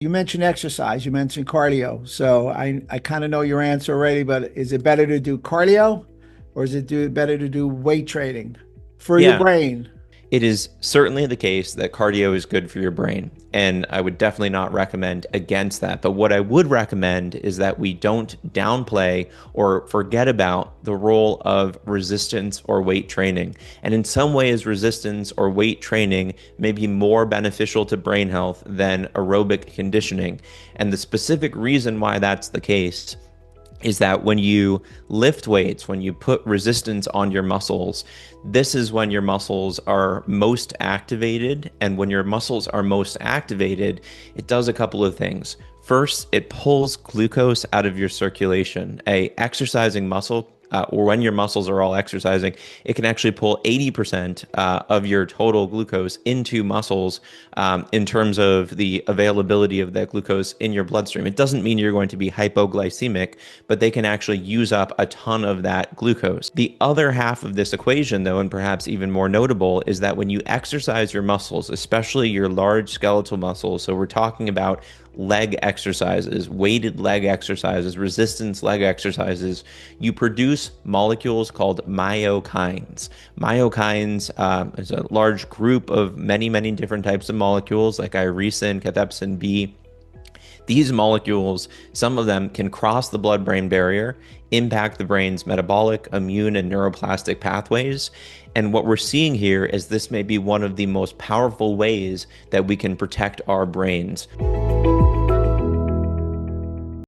You mentioned exercise, you mentioned cardio. So I kind of know your answer already, but is it better to do cardio or is it better to do weight training for your Yeah, brain? it is certainly the case that cardio is good for your brain, and I would definitely not recommend against that. But what I would recommend is that we don't downplay or forget about the role of resistance or weight training. And in some ways, resistance or weight training may be more beneficial to brain health than aerobic conditioning. And the specific reason why that's the case is that when you lift weights, when you put resistance on your muscles, this is when your muscles are most activated. And when your muscles are most activated, it does a couple of things. First, it pulls glucose out of your circulation. A exercising muscle, or when your muscles are all exercising, it can actually pull 80% of your total glucose into muscles in terms of the availability of that glucose in your bloodstream. It doesn't mean you're going to be hypoglycemic, but they can actually use up a ton of that glucose. The other half of this equation, though, and perhaps even more notable, is that when you exercise your muscles, especially your large skeletal muscles, so we're talking about leg exercises, weighted leg exercises, resistance leg exercises, you produce molecules called myokines. Myokines is a large group of many different types of molecules like irisin, cathepsin B. These molecules, some of them can cross the blood-brain barrier, impact the brain's metabolic, immune, and neuroplastic pathways. And what we're seeing here is this may be one of the most powerful ways that we can protect our brains.